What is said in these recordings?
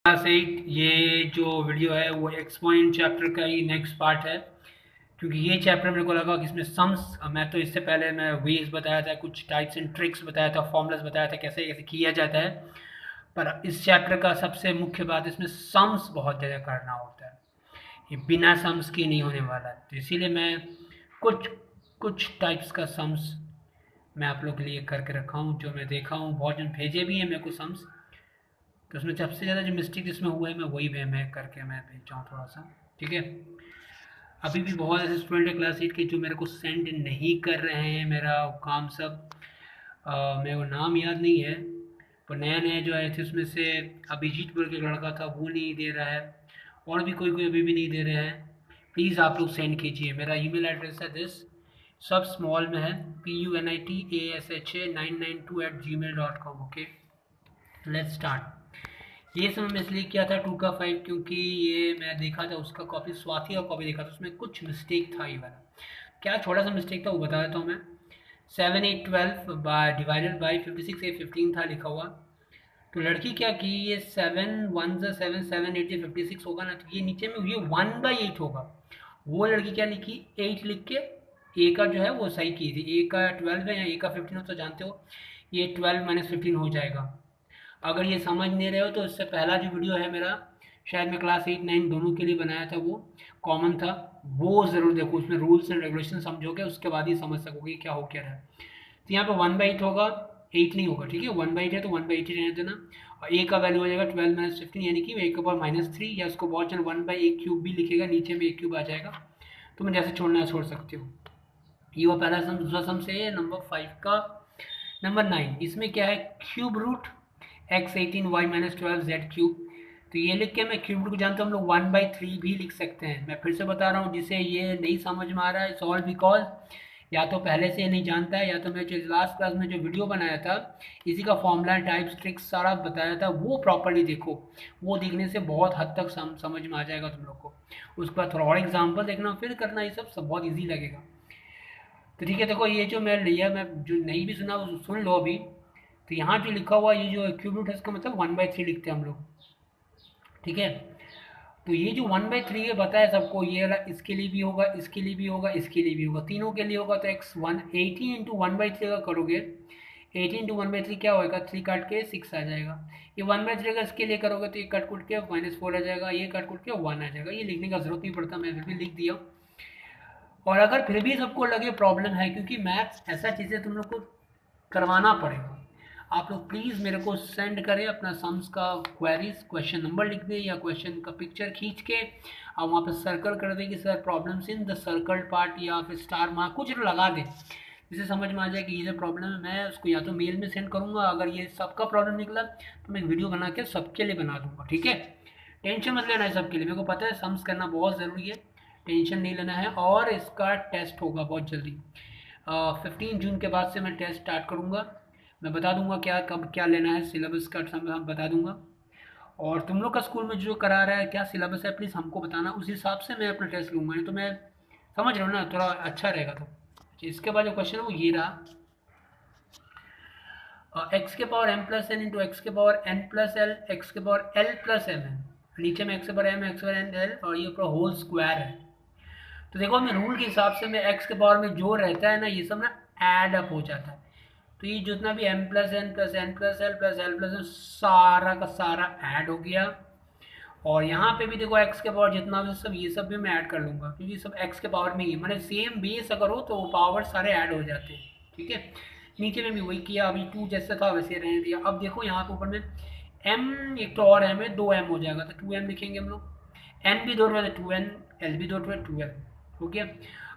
Class 8 ये जो video है वो एक्सपोनेंट चैप्टर का ही नेक्स्ट पार्ट है, क्योंकि ये चैप्टर मेरे को लगा कि इसमें सम्स, मैं तो इससे पहले मैं वेज बताया था, कुछ टाइप्स एंड ट्रिक्स बताया था, फॉर्मूलाज बताया था कैसे कैसे किया जाता है। पर इस चैप्टर का सबसे मुख्य बात, इसमें सम्स बहुत ज़्यादा करना होता है, ये बिना सम्स की नहीं होने वाला है। तो इसीलिए मैं कुछ कुछ टाइप्स का सम्स मैं आप लोग के लिए करके रखा हूँ, जो मैं देखा हूँ, बहुत जन भेजे भी हैं मेरे को सम्स। तो उसमें सबसे ज़्यादा जो मिस्टेक इसमें हुआ है मैं वही मैं करके मैं भेज रहा हूँ थोड़ा सा, ठीक है। अभी भी बहुत ऐसे स्टूडेंट है क्लास 8 के जो मेरे को सेंड नहीं कर रहे हैं मेरा काम सब। मेरे को नाम याद नहीं है, पर नया नया जो आए थे उसमें से अभिजीत बोल के लड़का था, वो नहीं दे रहा है, और भी कोई कोई अभी भी नहीं दे रहे हैं। प्लीज़ आप लोग सेंड कीजिए। मेरा ईमेल एड्रेस है दिस, सब स्मॉल में है, PUNITASHA992@gmail.com। Okay, let's start. ये सब मैंने इसलिए किया था 2 का 5, क्योंकि ये मैं देखा था उसका कॉपी, स्वाति का कॉपी देखा था, उसमें कुछ मिस्टेक था ये वाला। क्या छोटा सा मिस्टेक था वो बता देता हूँ मैं। 7 8 12 डिवाइडेड बाई 56 8 15 था लिखा हुआ। तो लड़की क्या की, ये 7 1 से 7 7 8 से 56 होगा ना, तो ये नीचे में ये 1/8 होगा। वो लड़की क्या लिखी, 8 लिख के ए का जो है वो सही की थी। ए का 12 है या ए का 15 हो तो जानते हो, ये 12 माइनस 15 हो जाएगा। अगर ये समझ नहीं रहे हो तो इससे पहला जो वीडियो है मेरा, शायद मैं क्लास 8 9 दोनों के लिए बनाया था, वो कॉमन था, वो ज़रूर देखो, उसमें रूल्स एंड रेगुलेशन समझोगे, उसके बाद ही समझ सकोगे क्या हो क्या रहा है। तो यहाँ पे 1/8 होगा, 8 नहीं होगा, ठीक है। 1/8 है तो 1/8 ही रहने देना। और ए का वैल्यू हो जाएगा 12 माइनस 15, यानी कि ए के पावर -3, या उसको बहुत जन 1/a³ भी लिखेगा, नीचे में a³ आ जाएगा। तो मैं जैसे छोड़ना है छोड़ सकते हो। ये वो पहला सम। दूसरा सम से है नंबर 5 का। नंबर 9, इसमें क्या है, क्यूब रूट x18y-12z³ तो ये लिख के मैं क्यूब रूट को जानता हूँ हम लोग 1/3 भी लिख सकते हैं। मैं फिर से बता रहा हूँ, जिसे ये नहीं समझ में आ रहा है, सॉल्व बिकॉज या तो पहले से नहीं जानता है, या तो मैं जो लास्ट क्लास में जो वीडियो बनाया था इसी का फॉर्मूला टाइप्स ट्रिक्स सारा बताया था, वो प्रॉपर्ली देखो। वो देखने से बहुत हद तक समझ में आ जाएगा तुम लोग को। उसके बाद थोड़ा और एग्जाम्पल देखना, फिर करना, ये सब बहुत ईजी लगेगा। तो ठीक है, देखो ये जो मैं लिया, मैं जो नहीं भी सुना वो सुन लो अभी। तो यहाँ जो लिखा हुआ ये जो क्यूब रूट है, इसका मतलब 1/3 लिखते हैं हम लोग, ठीक है। तो ये जो 1/3 है बताया सबको, ये वाला इसके लिए भी होगा, इसके लिए भी होगा, इसके लिए भी होगा, तीनों के लिए होगा। तो x1 18 इंटू 1/3 का करोगे, 18 इंटू 1/3 क्या होगा, 3 काट के 6 आ जाएगा। ये 1/3 अगर इसके लिए करोगे तो ये कट कुट के -4 आ जाएगा, ये कट कुट के 1 आ जाएगा। ये लिखने का जरूरत नहीं पड़ता, मैं फिर भी लिख दिया। और अगर फिर भी सबको लगे प्रॉब्लम है, क्योंकि मैथ्स ऐसा चीज़ है तुम लोग को करवाना पड़ेगा, आप लोग प्लीज़ मेरे को सेंड करें अपना सम्स का क्वेरीज, क्वेश्चन नंबर लिख दें या क्वेश्चन का पिक्चर खींच के आप वहाँ पर सर्कल कर दें कि sir problems in the circle part, या फिर स्टार मार्क कुछ लगा दें, जिससे समझ में आ जाए कि ये जो प्रॉब्लम है। मैं उसको या तो मेल में सेंड करूँगा, अगर ये सबका प्रॉब्लम निकला तो मैं एक वीडियो बना के सबके लिए बना दूँगा, ठीक है। टेंशन मत लेना है सबके लिए, मेरे को पता है सम्स करना बहुत ज़रूरी है, टेंशन नहीं लेना है। और इसका टेस्ट होगा बहुत जल्दी, 15 जून के बाद से मैं टेस्ट स्टार्ट करूँगा। मैं बता दूंगा क्या कब क्या लेना है, सिलेबस का सब बता दूंगा। और तुम लोग का स्कूल में जो करा रहा है क्या सिलेबस है, प्लीज़ हमको बताना, उस हिसाब से मैं अपना टेस्ट लूँगा, नहीं तो मैं समझ रहा हूँ ना, थोड़ा अच्छा रहेगा। तो इसके बाद जो क्वेश्चन है वो ये रहा, एक्स के power m plus n into x के power n plus l x के पावर l प्लस एम है। नीचे में एक्स के पावर m एक्स के पावर n l और ये पूरा होल स्क्वायर है। तो देखो मैं रूल के हिसाब से मैं एक्स के पावर में जो रहता है ना, ये सब ना ऐड अप हो जाता है। तो ये जितना भी m plus N plus N plus L plus L plus सारा का सारा ऐड हो गया। और यहाँ पे भी देखो x के पावर जितना भी सब, ये सब भी मैं ऐड कर लूँगा, क्योंकि सब x के पावर में ही, मैंने सेम बेस अगर हो तो पावर सारे ऐड हो जाते हैं, ठीक है। नीचे में भी वही किया, अभी 2 जैसे था वैसे रहने दिया। अब देखो यहाँ पे ऊपर में m एक तो और m है, 2m हो जाएगा, तो 2m लिखेंगे हम लोग। n भी 2 है तो 2n, l भी 2 है 2l, हो गया।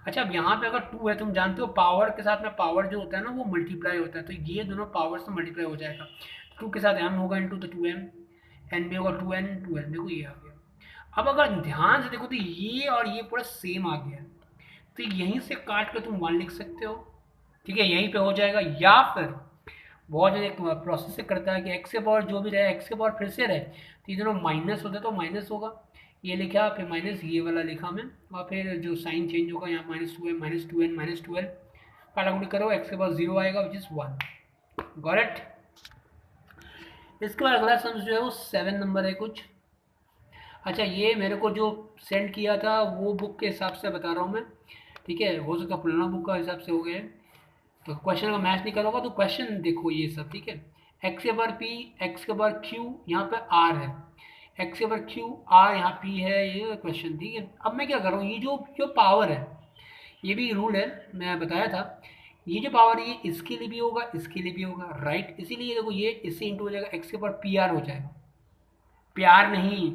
अच्छा, अब यहाँ पे अगर 2 है, तुम जानते हो पावर के साथ में पावर जो होता है ना वो मल्टीप्लाई होता है, तो ये दोनों पावर से मल्टीप्लाई हो जाएगा। 2 के साथ m होगा इंटू तो 2m, n भी होगा 2n 2l, देखो ये आ गया। अब अगर ध्यान से देखो तो ये और ये पूरा सेम आ गया, तो यहीं से काट कर तुम 1 लिख सकते हो, ठीक है, यहीं पे हो जाएगा। या फिर बहुत ज़्यादा एक प्रोसेस से करता है कि एक्स के पावर जो भी रहे, एक्स के पावर फिर से रहे, तो ये दोनों माइनस होता है तो माइनस होगा, ये लिखा, फिर माइनस ये वाला लिखा मैं, और फिर जो साइन चेंज होगा यहाँ -2m -2n -12 काटाकुटी करो, एक्स के पास 0 आएगा विच इज़ 1। Got it. इसके बाद अगला सम जो है वो 7 नंबर है कुछ, अच्छा, ये मेरे को जो सेंड किया था वो बुक के हिसाब से बता रहा हूँ मैं, ठीक है, हो सकता है पुराना बुक का हिसाब से हो गया है। तो क्वेश्चन का मैच नहीं करोगा तो क्वेश्चन देखो ये सब, ठीक है। एक्स के बार पी, एक्स के बार क्यू, यहाँ पे आर है, एक्स के बार क्यू आर, यहाँ पी है, ये क्वेश्चन, ठीक है। अब मैं क्या कर रहा हूँ, ये जो जो पावर है, ये भी रूल है, मैं बताया था, ये जो पावर है ये इसके लिए भी होगा, इसके लिए भी होगा, राइट। इसीलिए देखो ये इससे इंटू हो जाएगा, एक्स के ऊपर पी आर हो जाएगा, प्यार नहीं,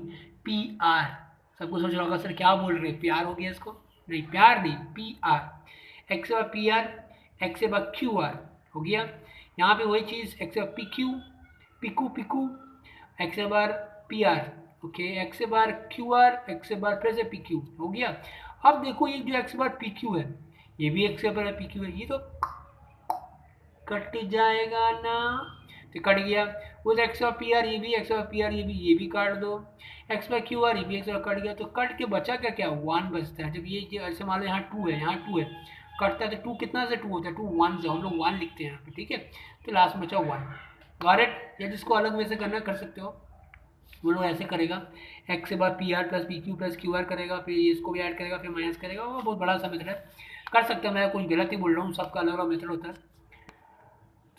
पी आर। सबको सोच रहा होगा सर क्या बोल रहे हैं, प्यार हो गया इसको, नहीं प्यार नहीं, पी आर। एक्स के बाद पी आर, एक्स के बाद क्यू आर हो गया। यहाँ पे वही चीज़, एक्स के बाद P Q, Piku Piku, x के बाद पी आर, ओके, एक्स के बाद क्यू आर, एक्स के बाद फिर से पी क्यू हो गया। अब देखो ये जो एक्स के बाद पी क्यू है, ये भी एक्स के बाद पी क्यू है, ये तो कट जाएगा ना, तो कट गया। उस एक्स और पी आर, ये भी एक्स और पी आर, ये भी काट दो, एक्स बाय क्यू आर, ये भी एक्स और कट गया, तो कट के बचा क्या, क्या वन बचता है। जब ये ऐसे मान लो यहाँ टू है, यहाँ टू है, कटता है तो टू कितना से टू होता है, टू वन से, हम लोग वन लिखते हैं यहाँ पे, ठीक है। तो लास्ट बचा वन, गॉट, या जिसको अलग वे से करना कर सकते हो, वो लोग ऐसे करेगा, एक्स के बाद P R plus P Q plus Q R करेगा, फिर इसको भी ऐड करेगा, फिर माइनस करेगा, वो बहुत बड़ा सा मेथड है, कर सकते हैं। मैं कुछ गलत ही बोल रहा हूँ, सबका अलग अलग मेथड होता है,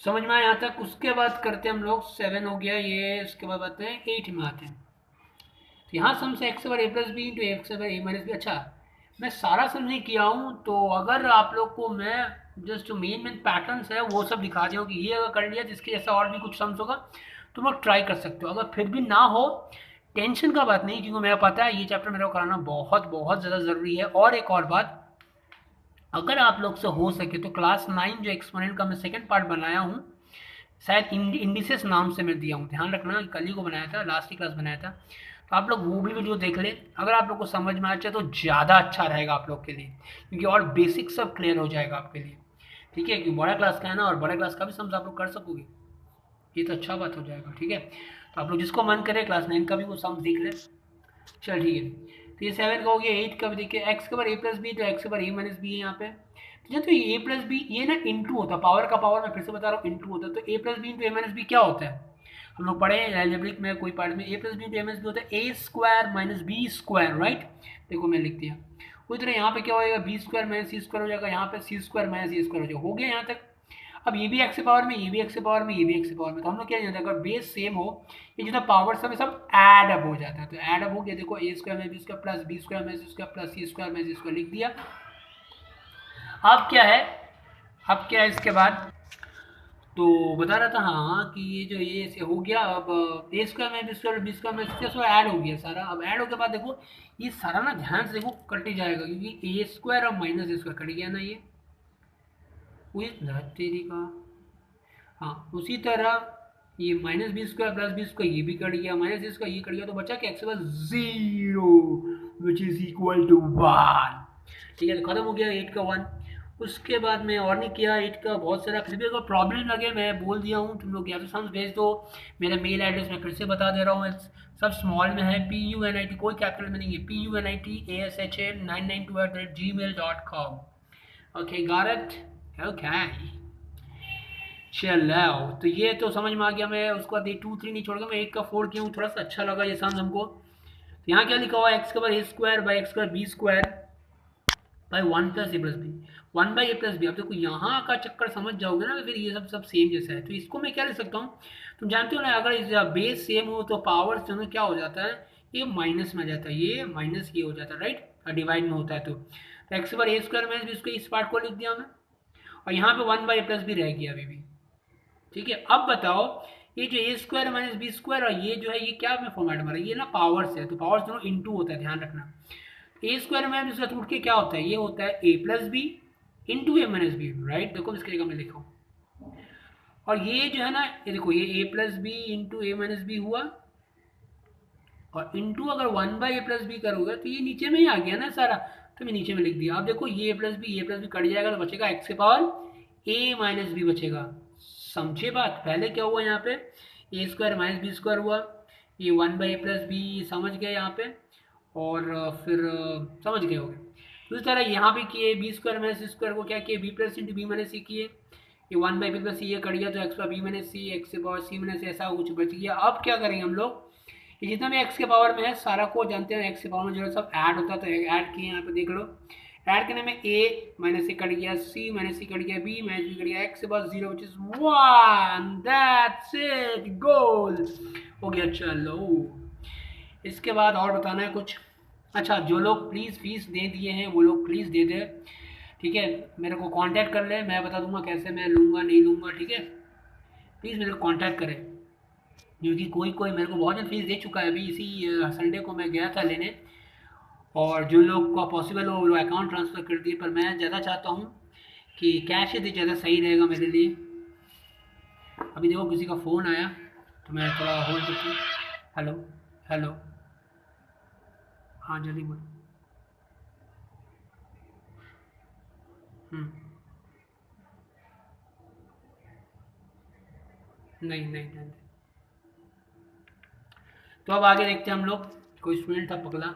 समझ में आया यहाँ तक। उसके बाद करते हैं हम लोग, 7 हो गया ये, उसके बाद आते हैं 8 में आते हैं। तो यहाँ सम से एक्स बार ए प्लस बी इंटू एक्स बार ए माइनस बी। अच्छा, मैं सारा सम नहीं किया हूँ, तो अगर आप लोग को मैं जस्ट जो मेन मेन पैटर्न्स है वो सब दिखा दिया कि ये अगर कर लिया जिसके जैसा और भी कुछ सम्स होगा तो लोग ट्राई कर सकते हो। अगर फिर भी ना हो, टेंशन का बात नहीं, क्योंकि मेरा पता है ये चैप्टर मेरे को कराना बहुत बहुत ज़्यादा ज़रूरी है। और एक और बात, अगर आप लोग से हो सके तो क्लास 9 जो एक्सपोनेंट का मैं सेकंड पार्ट बनाया हूँ, शायद इंडिसेस नाम से मैं दिया हूँ, ध्यान रखना, कल ही को बनाया था, लास्ट ही क्लास बनाया था, तो आप लोग वो भी वीडियो देख लें। अगर आप लोग को समझ में आ जाए तो ज़्यादा अच्छा रहेगा आप लोग के लिए, क्योंकि और बेसिक सब क्लियर हो जाएगा आपके लिए, ठीक है। क्योंकि बड़ा क्लास का है ना, और बड़ा क्लास का भी समझ आप लोग कर सकोगे, ये तो अच्छा बात हो जाएगा, ठीक है। तो आप लोग जिसको मन करे क्लास 9 का भी वो समझ सीख ले, चल ठीक है। तो ये 7 का हो गया। 8 का भी देखिए, एक्स के बार ए प्लस बी, तो एक्स के बार ए माइनस बी है यहाँ पे, तो ये ए प्लस बी ये ना इंटू होता है, पावर का पावर, मैं फिर से बता रहा हूँ इंटू होता है। तो ए plus b into a minus B क्या होता है, हम लोग पढ़े हैं अलजेब्रिक में कोई पार्ट में, a plus b into a minus b होता है a square minus B square, right. देखो मैं लिख दिया, उसी तरह यहाँ पे क्या होगा, B square minus c square हो जाएगा, यहाँ पे सी स्क्वायर माइनस सी स्क्वायर हो जाएगा, हो गया यहाँ तक। अब ये भी एक्स पावर में, ये भी एक्स पावर में, ये भी एक्स पावर में, तो हम लोग क्या जाता है, अगर बेस सेम हो, ये जितना पावर सब है सब ऐड अप हो जाता है। तो ऐड अप हो गया, देखो ए स्क्वायर में B square plus B square में C square plus C square में सी स्क्वायर लिख दिया। अब क्या है, अब क्या है इसके बाद, तो बता रहा था हाँ कि ये जो ये से हो गया, अब ए स्क्वायर में बी स्क्वायर में सी स्क्वायर ऐड हो गया सारा। अब ऐड हो के बाद देखो ये सारा ना ध्यान से देखो कट ही जाएगा, क्योंकि ए स्क्वायर और माइनस ए स्क्वायर कट गया ना, ये वही तेरी का, हाँ उसी तरह ये minus B square plus B square ये भी कट गया, माइनस बी स्क्वायर ये कट गया, तो बचा क्या, एक्स के बाद 0 विच इज इक्वल टू 1, ठीक है। तो खत्म हो गया 8 का 1। उसके बाद मैं और नहीं किया 8 का बहुत सारा, फिर भी अगर प्रॉब्लम लगे मैं बोल दिया हूँ, तुम लोग या तो समझ भेज दो, मेरा मेल एड्रेस मैं फिर से बता दे रहा हूँ, सब स्मॉल में है, PUNIT, कोई कैपिटल में नहीं है, PUNITASHA992@gmail.com, okay got it, okay चलो। तो ये तो समझ में आ गया, मैं उसके बाद 2 3 नहीं छोड़ूंगा, मैं 8 का 4 किया हूँ, थोड़ा सा अच्छा लगा ये समझ हमको। तो यहाँ क्या लिखा हुआ है, एक्स के बाद a square by x square b square by 1 plus a plus b, 1 by a plus b. अब देखो यहाँ का चक्कर समझ जाओगे ना, फिर ये सब सब सेम जैसा है, तो इसको मैं क्या लिख सकता हूँ, तुम जानते हो ना, अगर इस बेस सेम हो तो पावर जो है क्या हो जाता है, ये माइनस में आ जाता है, ये माइनस ये हो जाता है, राइट, डिवाइड में होता है। तो एक्स बार ए स्क्वायर माइनस बी, इसको इस पार्ट को लिख दिया मैं, और यहाँ पे 1 बाई ए प्लस बी रह गया अभी भी, ठीक है। अब बताओ ये जो ए स्क्वायर माइनस बी स्क्वायर और ये जो है ये क्या में फॉर्मेट में ये ना पावर से है, तो पावर दोनों इंटू होता है, ध्यान रखना। ए स्क्वायर माइनस इसका टूट के क्या होता है, ये होता है ए plus b into a minus B, right. देखो इसके जगह मैं लिखा हूँ, और ये जो है ना, ये देखो ये ए plus b into a minus B हुआ, और इंटू अगर 1 बाई ए प्लस बी करोगे तो ये नीचे में ही आ गया ना सारा, तो मैं नीचे में लिख दिया। अब देखो ये ए प्लस बी कट जाएगा, तो बचेगा एक्स के पावर ए माइनस बी बचेगा, समझे बात। पहले क्या हुआ यहाँ पे, ए स्क्वायर माइनस बी स्क्वायर हुआ, ये 1 बाई ए प्लस बी समझ गए यहाँ पे, और फिर समझ गए हो गए। तो इस तरह यहाँ पे किए b square minus c square को क्या किए, b plus into b minus c किए, ये 1 बाई बी प्लस सी ये कट गया, तो X by B minus C, X से पावर सी माइनस ऐसा कुछ बच गया। अब क्या करेंगे हम लोग, ये जितना भी एक्स के पावर में है सारा को जानते हैं, एक्स के पावर में जो है सब ऐड होता है, तो ऐड किए यहाँ पे देख लो। ऐड करने में ए माइनस से कट गया, सी माइनस से कट गया, बी माइनस बी कट गया, एक्स के पास 0 विच इज 1, दैट्स इट, गोल हो गया। चलो इसके बाद और बताना है कुछ? अच्छा, जो लोग प्लीज़ फीस दे दिए हैं वो लोग प्लीज़ दे दे, ठीक है, मेरे को कांटेक्ट कर ले, मैं बता दूंगा कैसे मैं लूँगा नहीं लूँगा, ठीक है, प्लीज़ मेरे को कांटेक्ट करें, क्योंकि कोई कोई मेरे को बहुत जन फीस दे चुका है। अभी इसी संडे को मैं गया था लेने, और जो लोग का पॉसिबल हो वो लोग अकाउंट ट्रांसफ़र कर दिए, पर मैं ज़्यादा चाहता हूँ कि कैश ही दे, ज़्यादा सही रहेगा मेरे लिए। अभी देखो किसी का फ़ोन आया तो मैं थोड़ा होल्ड करती हूँ। हेलो, हेलो, हाँ जल्दी बोलो। हम्म, नहीं नहीं नहीं। तो अब आगे देखते हैं हम लोग, कोई स्टूडेंट था पगला,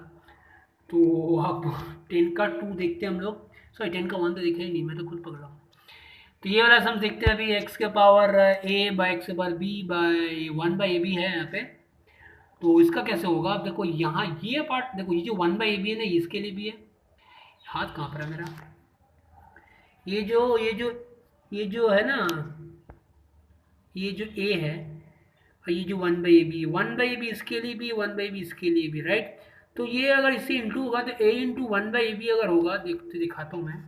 तो अब 10 का 2 देखते हैं हम लोग, सॉरी 10 का 1 तो देखा ही नहीं, मैं तो खुद पकड़ा हूँ। तो ये वाला सम देखते हैं अभी, एक्स के पावर ए बाई एक्स के power B by 1 by A B है यहाँ पे। तो इसका कैसे होगा? अब देखो यहाँ ये पार्ट देखो, ये जो 1 बाई ए बी है ना, इसके लिए भी है, हाथ कहाँ पर है मेरा, ये जो है ना, ये जो ए है, और ये जो 1 by A B, 1 by A B इसके लिए भी, 1 बाई बी इसके लिए भी, राइट। तो ये अगर इससे इंटू होगा तो ए इंटू 1 बाई ए बी अगर होगा, देखते दिखाता हूँ मैं,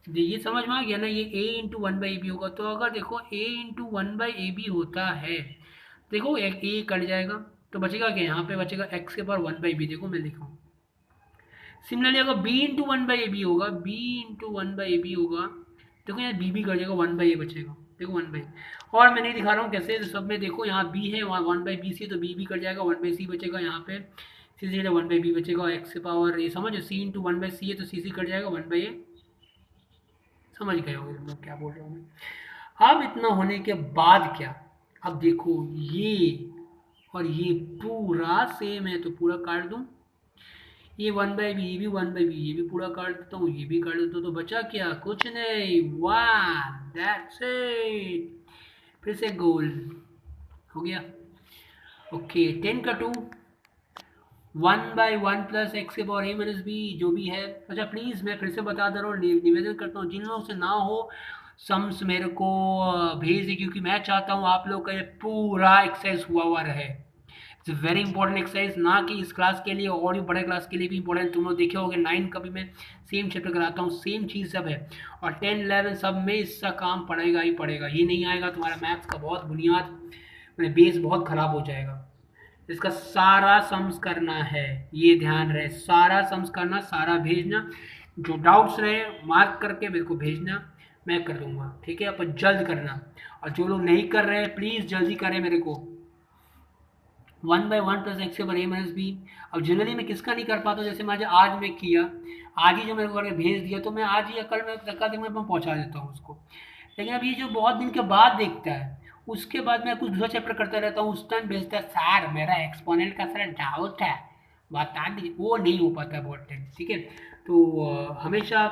ये समझ में आ गया ना, ये a into 1 by A B होगा। तो अगर देखो a into 1 by A B होता है, देखो एक a कट जाएगा तो बचेगा क्या, यहाँ पे बचेगा x के पावर 1 बाई बी, देखो मैं लिखा हूँ। सिमिलरली अगर b into 1 by A B होगा, b into 1 by A B होगा, देखो यहाँ b भी कट जाएगा, 1 बाई ए बचेगा, देखो 1 बाई। और मैं नहीं दिखा रहा हूँ कैसे, तो सब में देखो यहाँ b है, वहाँ 1 बाई बी सी, तो b भी कट जाएगा, 1 बाई सी बचेगा, यहाँ पे सी सी 1 बाई बी बचेगा, x के पावर ये समझो c इंटू 1 बाई सी है, तो सी सी कट जाएगा, 1 बाई ए, समझ गए होंगे तुम लोग क्या बोल रहा हूँ मैं। अब इतना होने के बाद क्या, अब देखो ये और ये पूरा सेम है, तो पूरा काट दूं, ये 1 बाई बी, ये भी 1 बाई बी, ये भी पूरा काट देता हूँ, ये भी काट देता हूँ, तो बचा क्या, कुछ नहीं, 1, दैट्स इट, फिर से गोल हो गया। ओके 10 का 2, 1 बाई 1 प्लस एक्स के पावर ए माइनस बी, जो भी है। अच्छा प्लीज़ मैं फिर से बता दे रहा हूँ, निवेदन करता हूँ, जिन लोगों से ना हो सम्स मेरे को भेज दे, क्योंकि मैं चाहता हूँ आप लोग का ये पूरा एक्सरसाइज हुआ रहे। इट्स वेरी इंपॉर्टेंट एक्सरसाइज, ना कि इस क्लास के लिए, और भी बड़े क्लास के लिए भी इंपॉर्टेंट। तुम लोग देखे होगे 9 का भी मैं सेम चैप्टर कराता हूँ, सेम चीज़ सब है, और 10 11 सब में इसका काम पड़ेगा ही पड़ेगा। ये नहीं आएगा तुम्हारा मैथ्स का बहुत बुनियाद, मैंने बेस बहुत ख़राब हो जाएगा। इसका सारा सम्स करना है, ये ध्यान रहे, सारा सम्स करना, सारा भेजना, जो डाउट्स रहे मार्क करके मेरे को भेजना, मैं कर दूंगा, ठीक है। अपन जल्द करना, और जो लोग नहीं कर रहे हैं प्लीज़ जल्दी करें मेरे को। 1 बाई 1 प्लस एक्स के बराबर ए माइनस बी, अब जनरली मैं किसका नहीं कर पाता, जैसे मैं आज मैं किया, आज ही जो मेरे को करके भेज दिया, तो मैं आज ही या कल मैं तक दिन में पहुँचा देता हूँ उसको। लेकिन अब ये जो बहुत दिन के बाद देखता है, उसके बाद मैं कुछ दूसरा चैप्टर करता रहता हूँ, उस टाइम भेजता है सर मेरा एक्सपोनेंट का सर डाउट है, बता दीजिए, वो नहीं हो पाता बहुत टाइम, ठीक है। तो हमेशा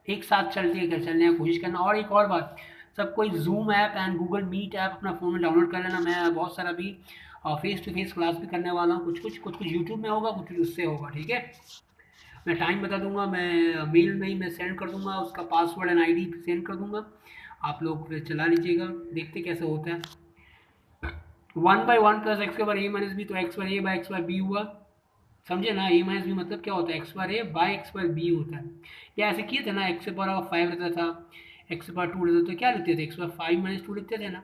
एक साथ चलने की कोशिश करना। और एक और बात, सब कोई Zoom app and Google Meet app अपना फ़ोन में डाउनलोड कर लेना। मैं बहुत सारा भी फेस टू फेस क्लास भी करने वाला हूँ, कुछ यूट्यूब में होगा, कुछ उससे होगा, ठीक है। मैं टाइम बता दूंगा, मैं मेल में ही मैं सेंड कर दूंगा, उसका पासवर्ड एंड आईडी सेंड कर दूंगा, आप लोग फिर चला लीजिएगा, देखते कैसे होता है। 1 बाई 1 प्लस एक्स के बार ए माइनस बी, तो एक्स बार ए बाई एक्स बार बी हुआ, समझे ना। ए माइनस बी मतलब क्या होता है, एक्स बार ए बाई एक्स बार बी होता है। या ऐसे किए थे ना, एक्स के पावर अगर 5 रहता था, एक्स के पावर 2 रहता, तो क्या लिखते थे, एक्स पावर 5 माइनस 2 लिखते थे ना।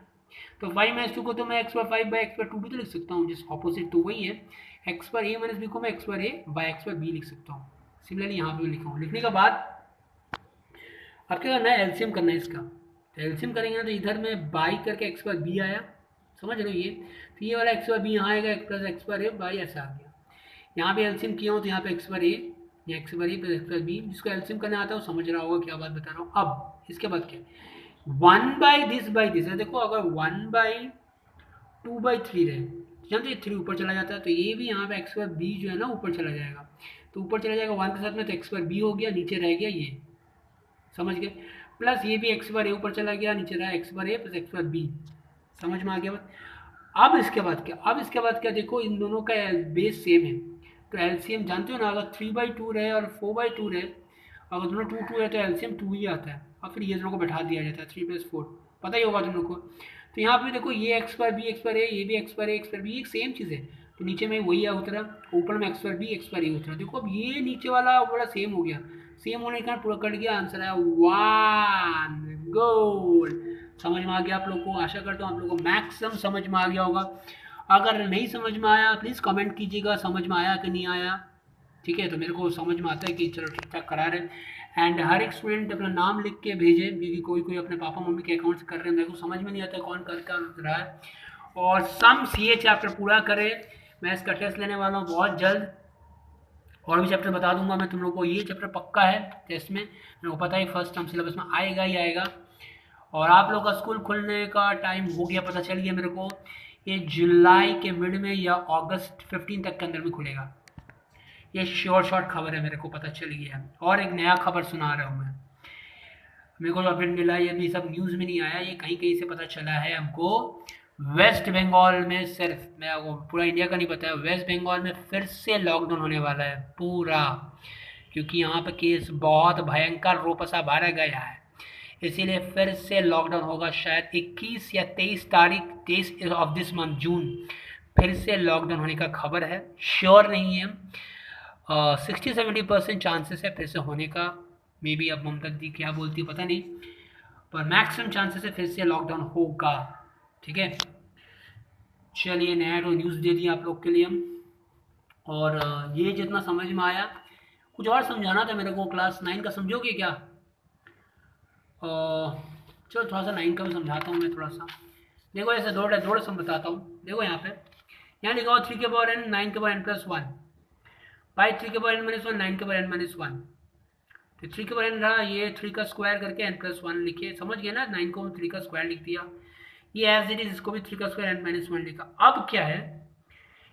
तो 5 माइनस 2 को तो मैं x power 5 by x power 2 भी तो लिख सकता हूँ, जिस ऑपोजिट तो वही है। एक्स पर ए माइनस बी को मैं एक्स पर ए बाई एक्स पर बी लिख सकता हूँ। सिमिलरली यहाँ पे लिखा हूँ। लिखने के बाद अब क्या करना है, एलसीएम करना है इसका। तो एलसीएम करेंगे ना, तो इधर में बाई करके एक्स पर बी आया, समझ रहे हो ये। तो ये वाला एक्स पर बी यहाँ आएगा, एक्स प्लस एक्स पर ए बाई ऐसा आ गया। यहाँ पे एलसीएम किया हूँ, तो यहाँ पे एक्स पर ए या एक्स पर ए प्लस एक्स पर बी, जिसको एलसीएम करना आता है वो समझ रहा होगा क्या बात बता रहा हूँ। अब इसके बाद क्या, 1 बाई दिस है। देखो अगर 1 बाई 2 बाई 3 रहे, जानते ये 3 ऊपर चला जाता है, तो ये भी यहाँ पे एक्स पर बी जो है ना ऊपर चला जाएगा। तो ऊपर चला जाएगा 1 के साथ में, तो एक्स पर बी हो गया, नीचे रह गया ये, समझ गए। प्लस ये भी एक्स पर ए ऊपर चला गया, नीचे रहा एक्स पर ए प्लस एक्स पर बी, समझ में आ गया बात। अब इसके बाद क्या, देखो इन दोनों का बेस सेम है, तो एलसीएम जानते हो ना, अगर 3/2 रहे और 4/2 रहे, अगर दोनों 2 है तो एलसीएम 2 ही आता है, और फिर ये दोनों को बैठा दिया जाता है 3+4, पता ही होगा तुम लोग को। तो यहाँ पे देखो ये एक्स पर बी एक्स पर ए, ये भी एक्स पर ए एक्स पर बी, एक सेम चीज़ है, तो नीचे में वही उतरा, ऊपर में एक्स पर बी एक्स पर ए उतरा। देखो अब ये नीचे वाला बड़ा सेम हो गया, सेम होने के कारण पूरा कट गया, आंसर आया 1 गोल। समझ में आ गया आप लोग को, आशा करता हूँ आप लोग को मैक्सिमम समझ में आ गया होगा। अगर नहीं समझ में आया प्लीज़ कमेंट कीजिएगा समझ में आया कि नहीं आया, ठीक है, तो मेरे को समझ में आता है कि चलो ठीक ठाक करा रहे हैं। एंड हर एक स्टूडेंट अपना नाम लिख के भेजे, क्योंकि कोई कोई अपने पापा मम्मी के अकाउंट से कर रहे हैं, मेरे को समझ में नहीं आता कौन कर रहा है। और सम सीए चैप्टर पूरा करे, मैं इसका टेस्ट लेने वाला हूँ बहुत जल्द, और भी चैप्टर बता दूंगा मैं तुम लोग को, ये चैप्टर पक्का है टेस्ट में, मेरे को पता ही फर्स्ट टर्म सिलेबस में आएगा ही आएगा। और आप लोग का स्कूल खुलने का टाइम हो गया, पता चल गया मेरे को, ये जुलाई के मिड में या अगस्त 15 तक के अंदर में खुलेगा, ये शॉर्ट खबर है, मेरे को पता चल गया। और एक नया खबर सुना रहा हूँ मैं, मेरे को जो अपडेट मिला, ये भी सब न्यूज़ में नहीं आया, ये कहीं कहीं से पता चला है हमको, वेस्ट बंगाल में, सिर्फ मैं आपको पूरा इंडिया का नहीं बताया, वेस्ट बंगाल में फिर से लॉकडाउन होने वाला है पूरा, क्योंकि यहाँ पे केस बहुत भयंकर रोपसा भरा गया है, इसीलिए फिर से लॉकडाउन होगा, शायद 21 या 23 तारीख 23 ऑफ दिस मंथ जून, फिर से लॉकडाउन होने का खबर है, श्योर नहीं है, 60-70% चांसेस है फिर से होने का, मे बी अब ममता दी क्या बोलती है पता नहीं, पर मैक्सिमम चांसेस है फिर से लॉकडाउन होगा, ठीक है। चलिए नया तो न्यूज़ दे दिया आप लोग के लिए हम, और ये जितना समझ में आया, कुछ और समझाना था मेरे को, क्लास 9 का समझोगे क्या? चलो थोड़ा सा 9 का भी समझाता हूँ मैं थोड़ा सा, देखो ऐसे दौड़ सम बताता हूँ, देखो यहाँ लिखा हुआ 3 के पावर n 9 के पावर n+1 बाई 3 के पावर n-1 9 के पावर n-1, तो 3 के पावर n रहा, ये 3 का स्क्वायर करके n+1 लिखे, समझ गए ना, 9 को 3 का स्क्वायर लिख दिया, ये एज इट इज, इसको भी 3 का स्क्वायर n-1 लिखा। अब क्या है,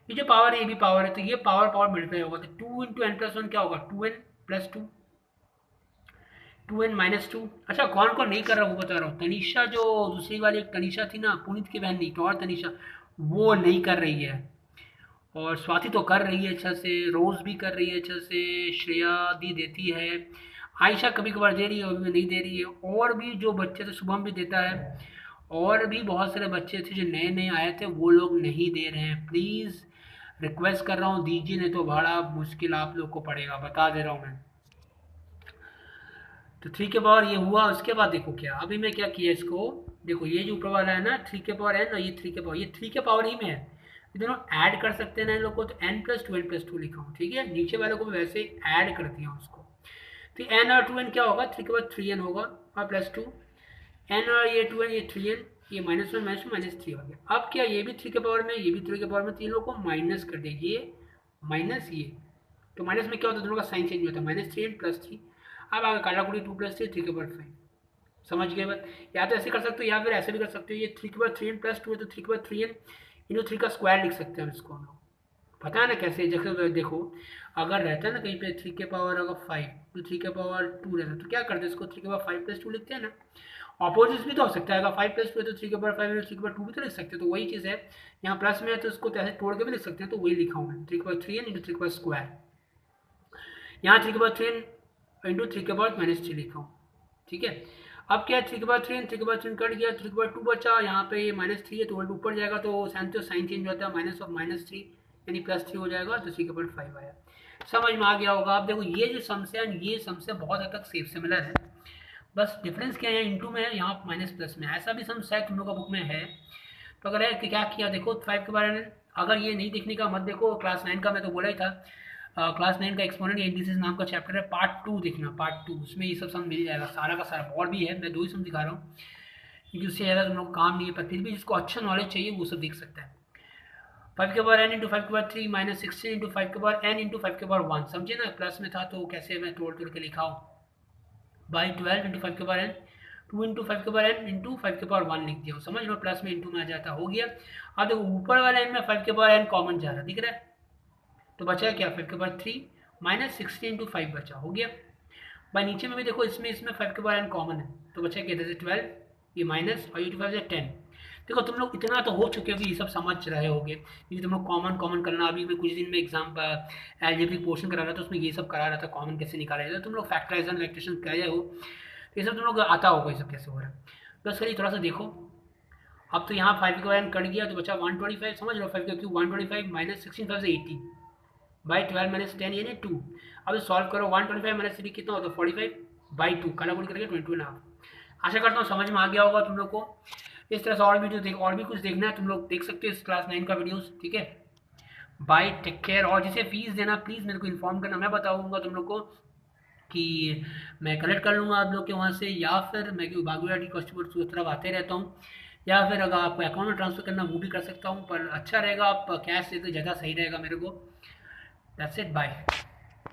ये जो पावर है ये भी पावर है, तो ये पावर मल्टीप्लाई होगा, तो 2 इंटू n+1 क्या होगा, 2n+2, 2n-2। अच्छा कौन कौन नहीं कर रहा वो बता रहा हूँ, तनीषा जो दूसरी वाली एक तनीषा थी ना, पुनीत की बहन नहीं तो और तनीषा, वो नहीं कर रही है, और स्वाति तो कर रही है अच्छा से, रोज़ भी कर रही है अच्छा से, श्रेया दी देती है, आयशा कभी कभार दे रही है, अभी नहीं दे रही है, और भी जो बच्चे थे शुभम भी देता है, और भी बहुत सारे बच्चे थे जो नए नए आए थे वो लोग नहीं दे रहे हैं, प्लीज़ रिक्वेस्ट कर रहा हूँ दीजिए, नहीं तो बड़ा मुश्किल आप लोग को पड़ेगा, बता दे रहा हूँ मैं। तो 3 के पावर ये हुआ, उसके बाद देखो क्या, अभी मैं क्या किया इसको, देखो ये जो ऊपर वाला है ना 3 के पावर n और ये 3 के पावर, ये 3 के पावर ही में है, ये दोनों ऐड कर सकते हैं ना इन लोग को, तो n+2 n+2 लिखा हूँ, ठीक है, नीचे वाले को भी वैसे ऐड कर दिया उसको, तो n और 2n क्या होगा, 3 के बाद 3n होगा और +2, n और ये 2n ये 3n, ये -1 -3 हो गया। अब क्या, ये भी 3 के पावर में, ये भी 3 के पावर में, तीन लोग को माइनस कर देंगे, ये माइनस ये, तो माइनस में क्या होता है, दोनों का साइन चेंज होता है, -3n +3, अब आगे काटाकुटी 2 + 3 3 के पावर 5, समझ गए बात, या तो ऐसे कर सकते हो या फिर ऐसे भी कर सकते हो, ये 3 के पावर 3n +2 है तो 3 के पावर 3n इंटू 3 का स्क्वायर लिख सकते हैं इसको हम लोग, पता है ना कैसे, जैसे देखो अगर रहता है ना कहीं पे 3 के पावर अगर 5 तो 3 के पावर 2 रहता है, तो क्या करते हैं इसको 3 के पावर 5 + 2 लिखते हैं ना, ऑपोजिट भी तो हो सकता है, अगर 5 + 2 है तो 3 के पावर 5 3 के पावर 2 भी तो लिख सकते हैं, तो वही चीज़ है, यहाँ प्लस में है तो इसको ऐसे तोड़ के भी लिख सकते हैं, तो वही लिखा हूँ मैं 3 के पावर 3n इंटू 3 के पावर स्क्वायर, यहाँ 3 के पावर 3n इंटू 3 के पावर -3 लिखा हूँ, ठीक है। अब क्या है 3 के पावर 3 3 के पावर 3 कट गया, 3 के पावर 2 बचा, यहाँ पे ये -3 है तो वर्ड ऊपर जाएगा, तो साइन चेंज होता है, माइनस ऑफ -3 यानी +3 हो जाएगा, तो 3 के पावर 5 आया, समझ में आ गया होगा। आप देखो ये जो सम्स है ये सम्स बहुत हद तक सेफ सिमिलर है, बस डिफरेंस क्या है, इंटू में है, यहाँ माइनस प्लस में, ऐसा भी सम्स है तुम लोग का बुक में है, तो अगर है कि क्या किया देखो 5 के बारे में, अगर ये नहीं देखने का मत देखो, क्लास 9 का मैं तो बोला ही था, क्लास 9 का एक्सपोनेंट इंडिसेस नाम का चैप्टर है, पार्ट 2 देखना, पार्ट 2, उसमें ये सब सम मिल जाएगा सारा का सारा, और भी है, मैं 2 ही सम दिखा रहा हूँ क्योंकि उससे ज़्यादा तुम लोग काम नहीं है, पर फिर भी जिसको अच्छा नॉलेज चाहिए वो सब देख सकता है। 5 के पावर n इंटू 5 के पावर 3 -16 इंटू 5 के पावर n इंटू 5 के पावर 1, समझे ना, प्लस में था तो कैसे मैं तोड़ के लिखा हूँ, बाई 12 इंटू 5 के पावर n 2 इंटू 5 के पावर n इंटू 5 के पावर 1 लिख दिया, समझ लो, प्लस में इंटू में आ जाता, हो गया। अब देखो ऊपर वाले n में 5 के पावर n कॉमन जा रहा, दिख रहा है, तो बचा क्या 5 के पावर 3 -16 इंटू 5 बचा, हो गया। भाई नीचे में भी देखो इसमें 5 के पावर n कॉमन है, तो बचा क्या, इधर से 12 ये माइनस और ये 5 से 10, देखो तुम लोग इतना तो हो चुके हो कि ये सब समझ रहे होगे, क्योंकि तुम लोग कॉमन कॉमन करना, अभी मैं कुछ दिन में एग्जाम एल्जेब्रिक पोर्शन करा रहा था, उसमें ये सब करा रहा था, कॉमन कैसे निकाला जाता है, तुम लोग फैक्टराइजेशन इलेक्ट्रेशन कर रहे हो, तो ये सब तुम लोग आता होगा ये सब कैसे हो रहा है। बस खाली थोड़ा सा देखो। अब तो यहाँ 5 का वैन कट गया तो बचा 125, समझ लो 5 का क्यूब 125 माइनस 16 5 से 80 बाई 12 माइनस 10 यानी 2। अब सॉल्व करो, 125 माइनस 3 कितना होता है 45 बाई 2, काला बोल करके 22.5। आशा करता हूँ समझ में आ गया होगा तुम लोग को। इस तरह से और वीडियो देख, और भी कुछ देखना है तुम लोग देख सकते हो इस क्लास 9 का वीडियोस, ठीक है। Bye, take care. और जिसे फीस देना प्लीज़ मेरे को इन्फॉर्म करना, मैं बताऊँगा तुम लोग को कि मैं कलेक्ट कर लूँगा आप लोग के वहाँ से, या फिर मैं क्योंकि बागुआटी कस्टमर की तरफ आते रहता हूँ, या फिर अगर आपको अकाउंट में ट्रांसफ़र करना वो भी कर सकता हूँ, पर अच्छा रहेगा आप कैश से तो ज़्यादा सही रहेगा मेरे को। That's it, bye.